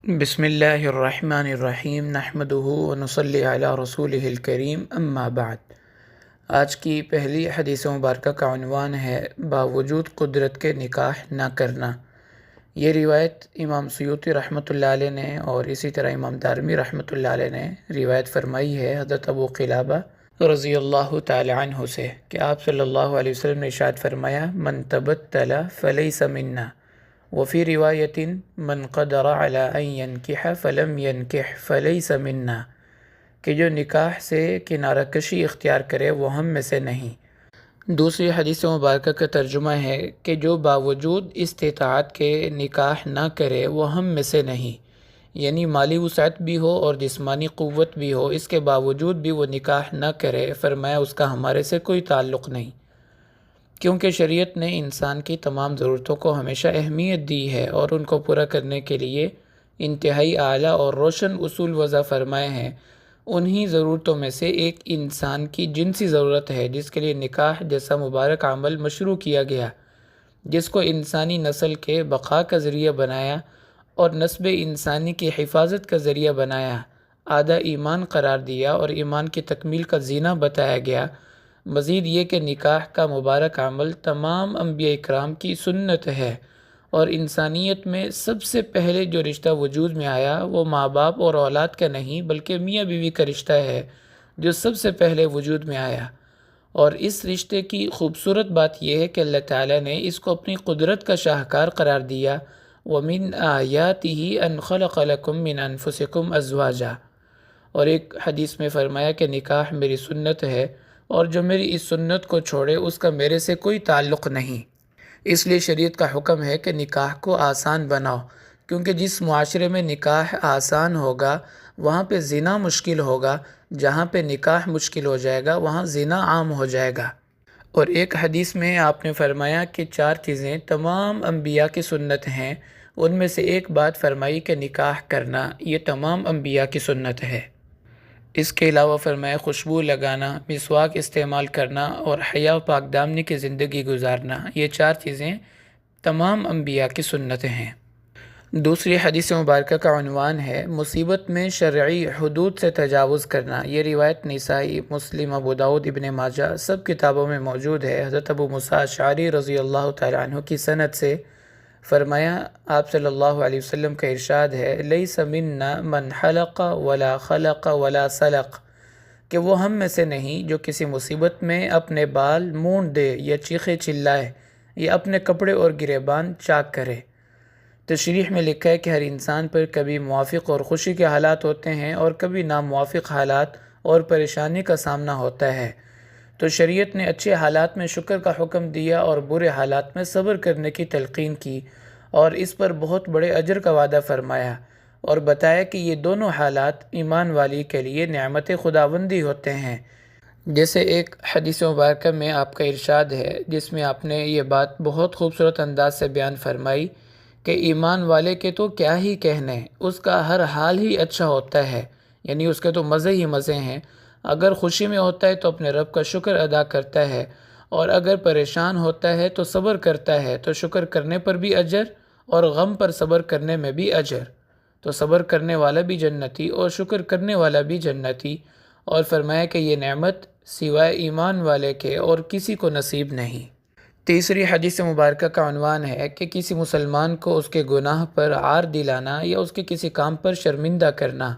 بسم اللہ الرحمن الرحیم نحمدہ ونصلی علی رسولہ الکریم اما بعد۔ آج کی پہلی حدیث مبارکہ کا عنوان ہے باوجود قدرت کے نکاح نہ کرنا۔ یہ روایت امام سیوطی رحمۃ اللہ علیہ نے اور اسی طرح امام دارمی رحمۃ اللہ علیہ نے روایت فرمائی ہے حضرت ابو قلابہ رضی اللہ تعالی عنہ سے کہ آپ صلی اللہ علیہ وسلم نے ارشاد فرمایا من تبتل فلیس منا وفی روایت من قدر علی ان ینکح فلم ینکح فلیس منا، کہ جو نکاح سے کنارہ کشی اختیار کرے وہ ہم میں سے نہیں۔ دوسری حدیث مبارکہ کا ترجمہ ہے کہ جو باوجود استطاعت کے نکاح نہ کرے وہ ہم میں سے نہیں، یعنی مالی وسعت بھی ہو اور جسمانی قوت بھی ہو، اس کے باوجود بھی وہ نکاح نہ کرے، فرمایا اس کا ہمارے سے کوئی تعلق نہیں، کیونکہ شریعت نے انسان کی تمام ضرورتوں کو ہمیشہ اہمیت دی ہے اور ان کو پورا کرنے کے لیے انتہائی اعلیٰ اور روشن اصول وضع فرمائے ہیں۔ انہی ضرورتوں میں سے ایک انسان کی جنسی ضرورت ہے، جس کے لیے نکاح جیسا مبارک عمل مشروع کیا گیا، جس کو انسانی نسل کے بقا کا ذریعہ بنایا اور نسب انسانی کی حفاظت کا ذریعہ بنایا، آدھا ایمان قرار دیا اور ایمان کی تکمیل کا زینہ بتایا گیا۔ مزید یہ کہ نکاح کا مبارک عمل تمام انبیاء اکرام کی سنت ہے، اور انسانیت میں سب سے پہلے جو رشتہ وجود میں آیا وہ ماں باپ اور اولاد کا نہیں بلکہ میاں بیوی کا رشتہ ہے، جو سب سے پہلے وجود میں آیا۔ اور اس رشتے کی خوبصورت بات یہ ہے کہ اللہ تعالیٰ نے اس کو اپنی قدرت کا شاہکار قرار دیا، وَمِنْ آيَاتِهِ أَنْ خَلَقَ لَكُم مِّنْ أَنفُسِكُمْ أَزْوَاجًا، اور ایک حدیث میں فرمایا کہ نکاح میری سنت ہے، اور جو میری اس سنت کو چھوڑے اس کا میرے سے کوئی تعلق نہیں۔ اس لیے شریعت کا حکم ہے کہ نکاح کو آسان بناؤ، کیونکہ جس معاشرے میں نکاح آسان ہوگا وہاں پہ زنا مشکل ہوگا، جہاں پہ نکاح مشکل ہو جائے گا وہاں زنا عام ہو جائے گا۔ اور ایک حدیث میں آپ نے فرمایا کہ 4 چیزیں تمام انبیاء کی سنت ہیں، ان میں سے ایک بات فرمائی کہ نکاح کرنا، یہ تمام انبیاء کی سنت ہے۔ اس کے علاوہ فرمایا خوشبو لگانا، مسواک استعمال کرنا اور حیا و پاک دامنی کی زندگی گزارنا، یہ 4 چیزیں تمام انبیاء کی سنتیں ہیں۔ دوسری حدیث مبارکہ کا عنوان ہے مصیبت میں شرعی حدود سے تجاوز کرنا۔ یہ روایت نسائی، مسلم، ابو داؤد، ابن ماجہ سب کتابوں میں موجود ہے۔ حضرت ابو موسیٰ اشعری رضی اللہ تعالی عنہ کی سند سے فرمایا آپ صلی اللہ علیہ وسلم کا ارشاد ہے لیس منا من حلق ولا خلق ولا سلق، کہ وہ ہم میں سے نہیں جو کسی مصیبت میں اپنے بال مونڈ دے یا چیخے چلائے یا اپنے کپڑے اور گریبان چاک کرے۔ تشریح میں لکھا ہے کہ ہر انسان پر کبھی موافق اور خوشی کے حالات ہوتے ہیں اور کبھی ناموافق حالات اور پریشانی کا سامنا ہوتا ہے، تو شریعت نے اچھے حالات میں شکر کا حکم دیا اور برے حالات میں صبر کرنے کی تلقین کی، اور اس پر بہت بڑے اجر کا وعدہ فرمایا، اور بتایا کہ یہ دونوں حالات ایمان والی کے لیے نعمت خداوندی ہوتے ہیں۔ جیسے ایک حدیث مبارکہ میں آپ کا ارشاد ہے جس میں آپ نے یہ بات بہت خوبصورت انداز سے بیان فرمائی کہ ایمان والے کے تو کیا ہی کہنے، اس کا ہر حال ہی اچھا ہوتا ہے، یعنی اس کے تو مزے ہی مزے ہیں۔ اگر خوشی میں ہوتا ہے تو اپنے رب کا شکر ادا کرتا ہے، اور اگر پریشان ہوتا ہے تو صبر کرتا ہے، تو شکر کرنے پر بھی اجر اور غم پر صبر کرنے میں بھی اجر، تو صبر کرنے والا بھی جنتی اور شکر کرنے والا بھی جنتی۔ اور فرمایا کہ یہ نعمت سوائے ایمان والے کے اور کسی کو نصیب نہیں۔ تیسری حدیث مبارکہ کا عنوان ہے کہ کسی مسلمان کو اس کے گناہ پر عار دلانا یا اس کے کسی کام پر شرمندہ کرنا۔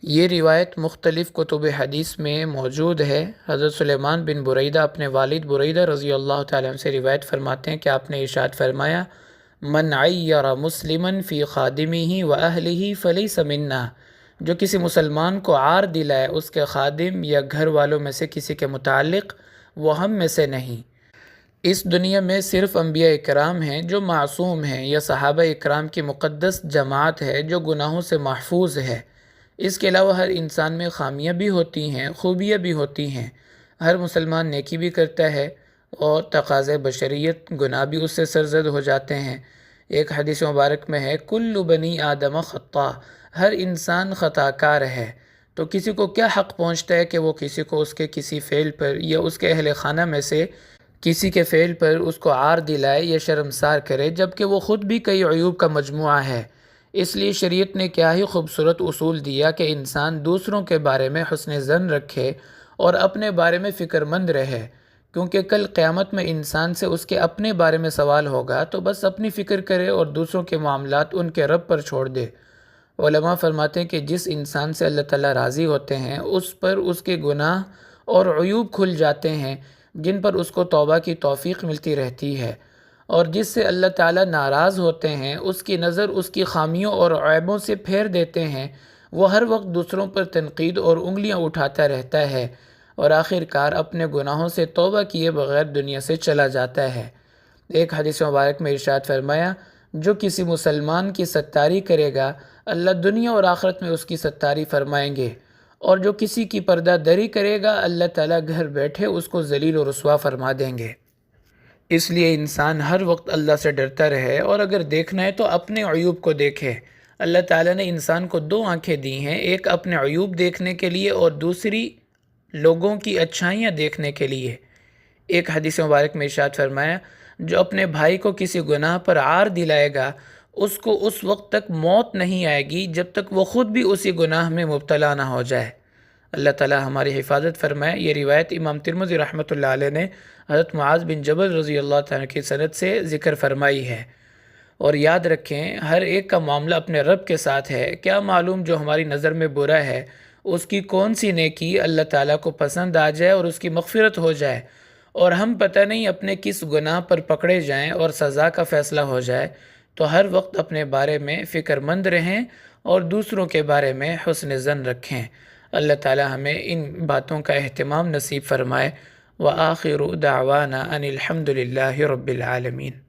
یہ روایت مختلف کتب حدیث میں موجود ہے۔ حضرت سلیمان بن بریدہ اپنے والد بریدہ رضی اللہ تعالیٰ عنہ سے روایت فرماتے ہیں کہ آپ نے ارشاد فرمایا من عیر مسلما فی خادمہ و اہلہ فلیس منا، جو کسی مسلمان کو عار دلائے اس کے خادم یا گھر والوں میں سے کسی کے متعلق، وہ ہم میں سے نہیں۔ اس دنیا میں صرف انبیاء اکرام ہیں جو معصوم ہیں، یا صحابہ اکرام کی مقدس جماعت ہے جو گناہوں سے محفوظ ہے۔ اس کے علاوہ ہر انسان میں خامیاں بھی ہوتی ہیں، خوبیاں بھی ہوتی ہیں۔ ہر مسلمان نیکی بھی کرتا ہے اور تقاضۂ بشریت گناہ بھی اس سے سرزد ہو جاتے ہیں۔ ایک حدیث مبارک میں ہے کل بنی آدم خطا، ہر انسان خطا کار ہے، تو کسی کو کیا حق پہنچتا ہے کہ وہ کسی کو اس کے کسی فعل پر یا اس کے اہل خانہ میں سے کسی کے فعل پر اس کو عار دلائے یا شرمسار کرے، جبکہ وہ خود بھی کئی عیوب کا مجموعہ ہے۔ اس لیے شریعت نے کیا ہی خوبصورت اصول دیا کہ انسان دوسروں کے بارے میں حسن ظن رکھے اور اپنے بارے میں فکر مند رہے، کیونکہ کل قیامت میں انسان سے اس کے اپنے بارے میں سوال ہوگا تو بس اپنی فکر کرے اور دوسروں کے معاملات ان کے رب پر چھوڑ دے۔ علماء فرماتے ہیں کہ جس انسان سے اللہ تعالیٰ راضی ہوتے ہیں اس پر اس کے گناہ اور عیوب کھل جاتے ہیں جن پر اس کو توبہ کی توفیق ملتی رہتی ہے، اور جس سے اللہ تعالیٰ ناراض ہوتے ہیں اس کی نظر اس کی خامیوں اور عیبوں سے پھیر دیتے ہیں، وہ ہر وقت دوسروں پر تنقید اور انگلیاں اٹھاتا رہتا ہے اور آخر کار اپنے گناہوں سے توبہ کیے بغیر دنیا سے چلا جاتا ہے۔ ایک حدیث مبارک میں ارشاد فرمایا، جو کسی مسلمان کی ستاری کرے گا اللہ دنیا اور آخرت میں اس کی ستاری فرمائیں گے، اور جو کسی کی پردہ دری کرے گا اللہ تعالیٰ گھر بیٹھے اس کو ذلیل و رسوا فرما دیں گے۔ اس لیے انسان ہر وقت اللہ سے ڈرتا رہے، اور اگر دیکھنا ہے تو اپنے عیوب کو دیکھے۔ اللہ تعالیٰ نے انسان کو دو آنکھیں دی ہیں، ایک اپنے عیوب دیکھنے کے لیے اور دوسری لوگوں کی اچھائیاں دیکھنے کے لیے۔ ایک حدیث مبارک میں ارشاد فرمایا، جو اپنے بھائی کو کسی گناہ پر عار دلائے گا اس کو اس وقت تک موت نہیں آئے گی جب تک وہ خود بھی اسی گناہ میں مبتلا نہ ہو جائے۔ اللہ تعالیٰ ہماری حفاظت فرمائے۔ یہ روایت امام ترمذی رحمۃ اللہ علیہ نے حضرت معاذ بن جبل رضی اللہ تعالیٰ کی سند سے ذکر فرمائی ہے۔ اور یاد رکھیں ہر ایک کا معاملہ اپنے رب کے ساتھ ہے، کیا معلوم جو ہماری نظر میں برا ہے اس کی کون سی نیکی اللہ تعالیٰ کو پسند آ جائے اور اس کی مغفرت ہو جائے، اور ہم پتہ نہیں اپنے کس گناہ پر پکڑے جائیں اور سزا کا فیصلہ ہو جائے۔ تو ہر وقت اپنے بارے میں فکر مند رہیں اور دوسروں کے بارے میں حسن ظن رکھیں۔ اللہ تعالیٰ ہمیں ان باتوں کا اہتمام نصیب فرمائے۔ وآخر دعوانا ان الحمد للہ رب العالمین۔